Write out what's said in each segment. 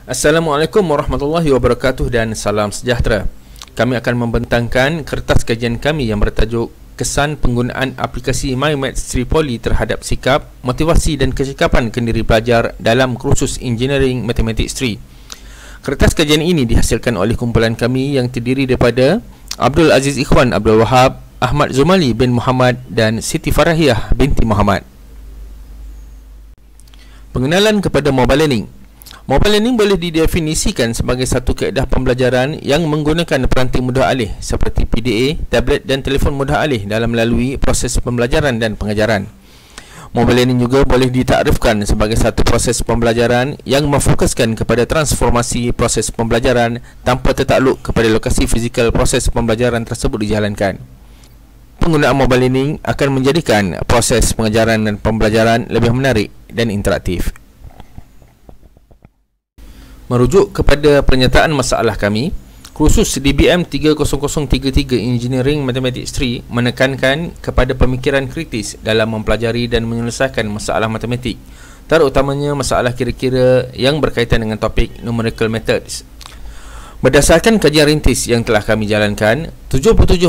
Assalamualaikum warahmatullahi wabarakatuh dan salam sejahtera. Kami akan membentangkan kertas kajian kami yang bertajuk Kesan Penggunaan Aplikasi MyMaths Tripoli terhadap sikap, motivasi dan kecekapan kendiri pelajar dalam kursus Engineering Mathematics 3. Kertas kajian ini dihasilkan oleh kumpulan kami yang terdiri daripada Abdul Aziz Ikhwan Abdul Wahab, Ahmad Zumali bin Muhammad dan Siti Farahiyah binti Muhammad. Pengenalan kepada Mobile Learning. Mobile Learning boleh didefinisikan sebagai satu kaedah pembelajaran yang menggunakan peranti mudah alih seperti PDA, tablet dan telefon mudah alih dalam melalui proses pembelajaran dan pengajaran. Mobile Learning juga boleh ditakrifkan sebagai satu proses pembelajaran yang memfokuskan kepada transformasi proses pembelajaran tanpa tertakluk kepada lokasi fizikal proses pembelajaran tersebut dijalankan. Penggunaan Mobile Learning akan menjadikan proses pengajaran dan pembelajaran lebih menarik dan interaktif. Merujuk kepada pernyataan masalah kami, kursus DBM 30033 Engineering Mathematics 3 menekankan kepada pemikiran kritis dalam mempelajari dan menyelesaikan masalah matematik, terutamanya masalah kira-kira yang berkaitan dengan topik numerical methods. Berdasarkan kajian rintis yang telah kami jalankan, 77.2%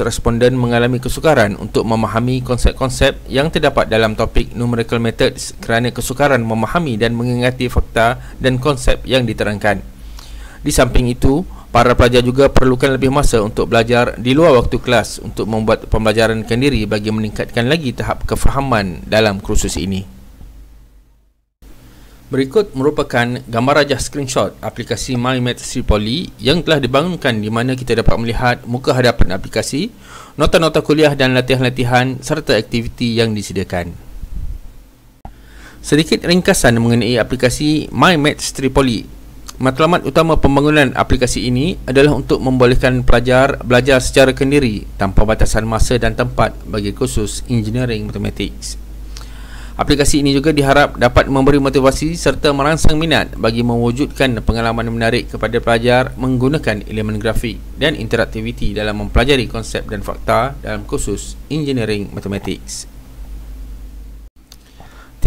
responden mengalami kesukaran untuk memahami konsep-konsep yang terdapat dalam topik numerical methods kerana kesukaran memahami dan mengingati fakta dan konsep yang diterangkan. Di samping itu, para pelajar juga perlukan lebih masa untuk belajar di luar waktu kelas untuk membuat pembelajaran kendiri bagi meningkatkan lagi tahap kefahaman dalam kursus ini. Berikut merupakan gambar rajah screenshot aplikasi MyMaths Tripoli yang telah dibangunkan di mana kita dapat melihat muka hadapan aplikasi, nota-nota kuliah dan latihan-latihan serta aktiviti yang disediakan. Sedikit ringkasan mengenai aplikasi MyMaths Tripoli. Matlamat utama pembangunan aplikasi ini adalah untuk membolehkan pelajar belajar secara kendiri tanpa batasan masa dan tempat bagi kursus Engineering Mathematics. Aplikasi ini juga diharap dapat memberi motivasi serta merangsang minat bagi mewujudkan pengalaman menarik kepada pelajar menggunakan elemen grafik dan interaktiviti dalam mempelajari konsep dan fakta dalam kursus Engineering Mathematics.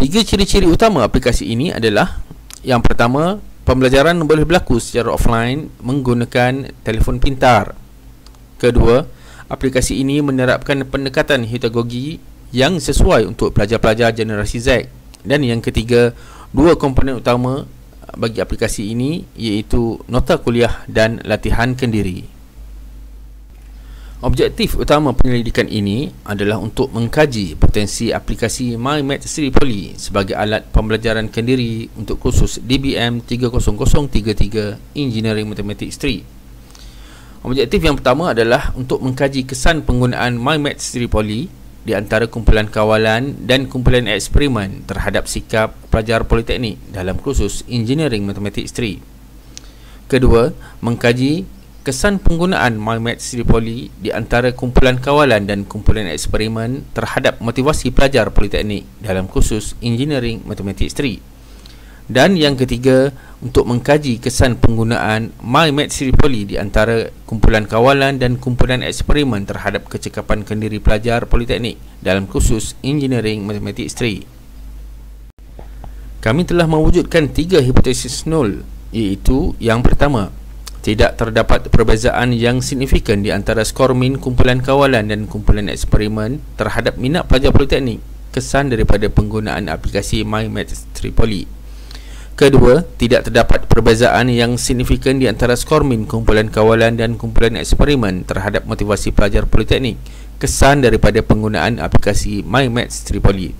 3 ciri-ciri utama aplikasi ini adalah: yang pertama, pembelajaran boleh berlaku secara offline menggunakan telefon pintar. Kedua, aplikasi ini menerapkan pendekatan heterogogi yang sesuai untuk pelajar-pelajar generasi Z. Dan yang ketiga, dua komponen utama bagi aplikasi ini iaitu nota kuliah dan latihan kendiri. Objektif utama penyelidikan ini adalah untuk mengkaji potensi aplikasi MyMaths Tripoli sebagai alat pembelajaran kendiri untuk kursus DBM 30033 Engineering Mathematics 3. Objektif yang pertama adalah untuk mengkaji kesan penggunaan MyMaths Tripoli di antara kumpulan kawalan dan kumpulan eksperimen terhadap sikap pelajar politeknik dalam kursus Engineering Mathematics 3. Kedua, mengkaji kesan penggunaan MyMaths Tripoli di antara kumpulan kawalan dan kumpulan eksperimen terhadap motivasi pelajar politeknik dalam kursus Engineering Mathematics 3. Dan yang ketiga, untuk mengkaji kesan penggunaan MyMaths Tripoli di antara kumpulan kawalan dan kumpulan eksperimen terhadap kecekapan kendiri pelajar politeknik dalam kursus Engineering Mathematics 3. Kami telah mewujudkan 3 hipotesis nol, iaitu: yang pertama, tidak terdapat perbezaan yang signifikan di antara skor min kumpulan kawalan dan kumpulan eksperimen terhadap minat pelajar politeknik kesan daripada penggunaan aplikasi MyMaths Tripoli. Kedua, tidak terdapat perbezaan yang signifikan di antara skor min kumpulan kawalan dan kumpulan eksperimen terhadap motivasi pelajar politeknik kesan daripada penggunaan aplikasi MyMaths Tripoli.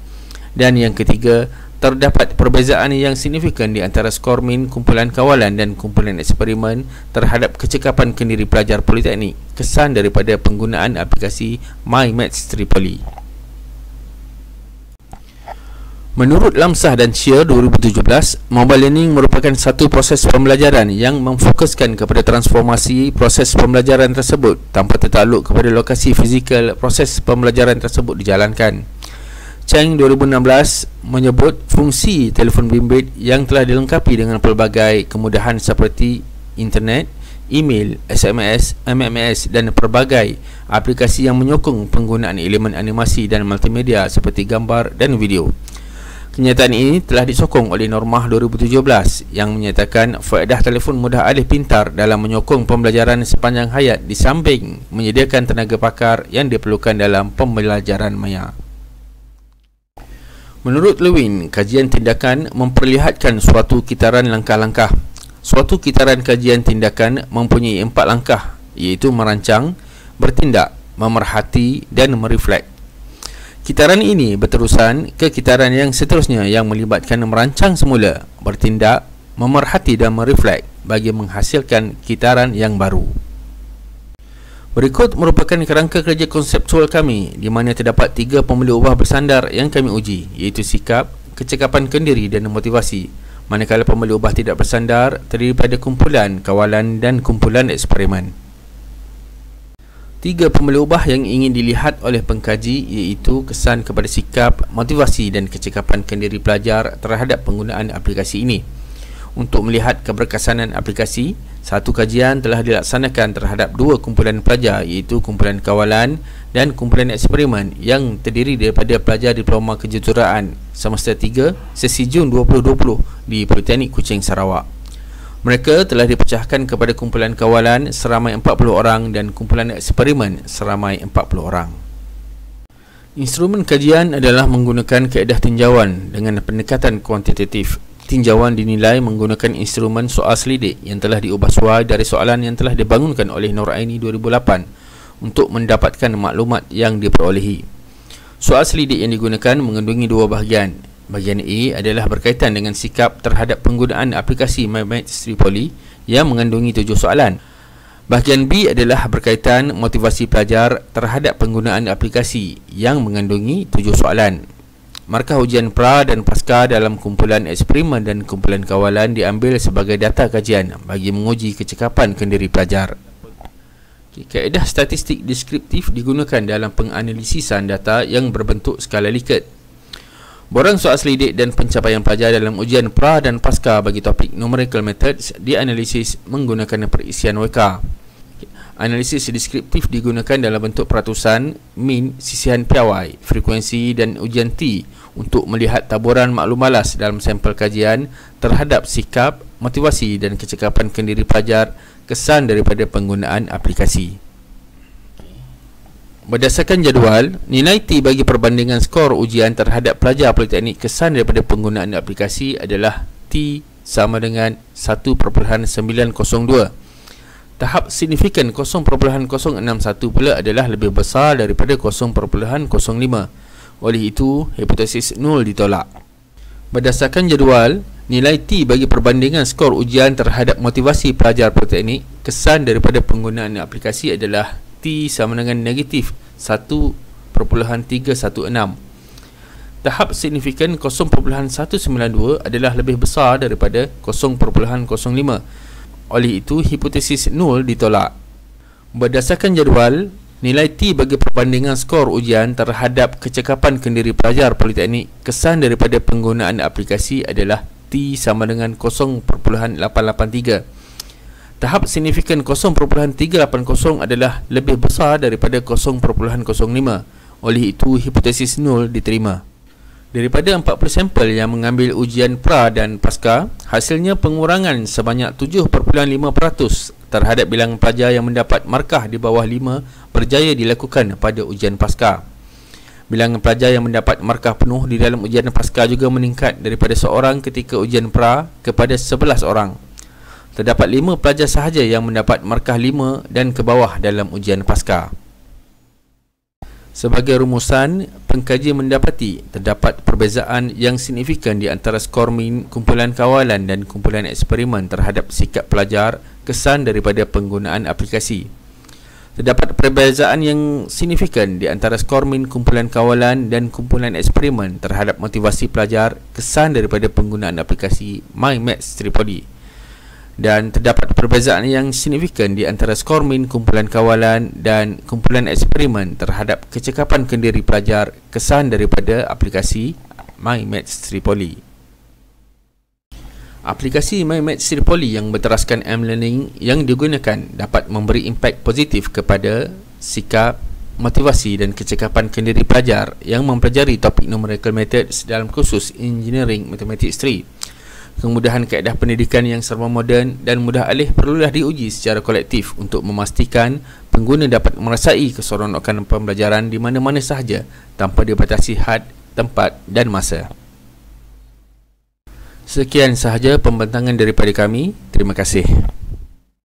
Dan yang ketiga, terdapat perbezaan yang signifikan di antara skor min kumpulan kawalan dan kumpulan eksperimen terhadap kecekapan kendiri pelajar politeknik kesan daripada penggunaan aplikasi MyMaths Tripoli. Menurut Lamsah dan Shea 2017, Mobile Learning merupakan satu proses pembelajaran yang memfokuskan kepada transformasi proses pembelajaran tersebut tanpa tertakluk kepada lokasi fizikal proses pembelajaran tersebut dijalankan. Cheng 2016 menyebut fungsi telefon bimbit yang telah dilengkapi dengan pelbagai kemudahan seperti internet, email, SMS, MMS dan pelbagai aplikasi yang menyokong penggunaan elemen animasi dan multimedia seperti gambar dan video. Kenyataan ini telah disokong oleh Normah 2017 yang menyatakan faedah telefon mudah alih pintar dalam menyokong pembelajaran sepanjang hayat di samping menyediakan tenaga pakar yang diperlukan dalam pembelajaran maya. Menurut Lewin, kajian tindakan memperlihatkan suatu kitaran langkah-langkah. Suatu kitaran kajian tindakan mempunyai 4 langkah, iaitu merancang, bertindak, memerhati dan mereflek. Kitaran ini berterusan ke kitaran yang seterusnya yang melibatkan merancang semula, bertindak, memerhati dan mereflek bagi menghasilkan kitaran yang baru. Berikut merupakan kerangka kerja konseptual kami di mana terdapat 3 pembeli ubah bersandar yang kami uji, iaitu sikap, kecekapan kendiri dan motivasi. Manakala pembeli ubah tidak bersandar terdiri pada kumpulan, kawalan dan kumpulan eksperimen. 3 pembeli ubah yang ingin dilihat oleh pengkaji iaitu kesan kepada sikap, motivasi dan kecekapan kendiri pelajar terhadap penggunaan aplikasi ini. Untuk melihat keberkesanan aplikasi, satu kajian telah dilaksanakan terhadap 2 kumpulan pelajar iaitu kumpulan kawalan dan kumpulan eksperimen yang terdiri daripada pelajar diploma kejuruteraan semester 3 sesi Jun 2020 di Politeknik Kuching, Sarawak. Mereka telah dipecahkan kepada kumpulan kawalan seramai 40 orang dan kumpulan eksperimen seramai 40 orang. Instrumen kajian adalah menggunakan kaedah tinjauan dengan pendekatan kuantitatif. Tinjauan dinilai menggunakan instrumen soal selidik yang telah diubah suai dari soalan yang telah dibangunkan oleh Nur Aini 2008 untuk mendapatkan maklumat yang diperolehi. Soal selidik yang digunakan mengandungi 2 bahagian. Bahagian A adalah berkaitan dengan sikap terhadap penggunaan aplikasi MyMaths Tripoli yang mengandungi 7 soalan. Bahagian B adalah berkaitan motivasi pelajar terhadap penggunaan aplikasi yang mengandungi 7 soalan. Markah ujian pra dan pasca dalam kumpulan eksperimen dan kumpulan kawalan diambil sebagai data kajian bagi menguji kecekapan kendiri pelajar. Kaedah statistik deskriptif digunakan dalam penganalisisan data yang berbentuk skala Likert. Borang soal selidik dan pencapaian pelajar dalam ujian pra dan pasca bagi topik numerical methods dianalisis menggunakan perisian WK. Analisis deskriptif digunakan dalam bentuk peratusan, min, sisihan piawai, frekuensi dan ujian T untuk melihat taburan maklum malas dalam sampel kajian terhadap sikap, motivasi dan kecekapan kendiri pelajar kesan daripada penggunaan aplikasi. Berdasarkan jadual, nilai T bagi perbandingan skor ujian terhadap pelajar politeknik kesan daripada penggunaan aplikasi adalah T sama dengan 1.902. Tahap signifikan 0.061 pula adalah lebih besar daripada 0.05. Oleh itu, hipotesis nul ditolak. Berdasarkan jadual, nilai T bagi perbandingan skor ujian terhadap motivasi pelajar politeknik kesan daripada penggunaan aplikasi adalah T sama dengan negatif 1.316. Tahap signifikan 0.192 adalah lebih besar daripada 0.05. Oleh itu, hipotesis nul ditolak. Berdasarkan jadual, nilai T bagi perbandingan skor ujian terhadap kecekapan kendiri pelajar politeknik kesan daripada penggunaan aplikasi adalah T sama dengan 0.883. Tahap signifikan 0.380 adalah lebih besar daripada 0.05. Oleh itu, hipotesis nul diterima. Daripada 40 sampel yang mengambil ujian pra dan pasca, hasilnya pengurangan sebanyak 7.5% terhadap bilangan pelajar yang mendapat markah di bawah 5 berjaya dilakukan pada ujian pasca. Bilangan pelajar yang mendapat markah penuh di dalam ujian pasca juga meningkat daripada seorang ketika ujian pra kepada 11 orang. Terdapat 5 pelajar sahaja yang mendapat markah 5 dan ke bawah dalam ujian pasca. Sebagai rumusan, pengkaji mendapati terdapat perbezaan yang signifikan di antara skor min kumpulan kawalan dan kumpulan eksperimen terhadap sikap pelajar kesan daripada penggunaan aplikasi. Terdapat perbezaan yang signifikan di antara skor min kumpulan kawalan dan kumpulan eksperimen terhadap motivasi pelajar kesan daripada penggunaan aplikasi MyMaths Tripoli. Dan terdapat perbezaan yang signifikan di antara skor min kumpulan kawalan dan kumpulan eksperimen terhadap kecekapan kendiri pelajar kesan daripada aplikasi MyMaths Tripoli. Aplikasi MyMaths Tripoli yang berteraskan M-Learning yang digunakan dapat memberi impak positif kepada sikap, motivasi dan kecekapan kendiri pelajar yang mempelajari topik numerical methods dalam kursus Engineering Mathematics 3. Kemudahan kaedah pendidikan yang serba moden dan mudah alih perlulah diuji secara kolektif untuk memastikan pengguna dapat merasai keseronokan pembelajaran di mana-mana sahaja tanpa dibatasi had, tempat dan masa. Sekian sahaja pembentangan daripada kami. Terima kasih.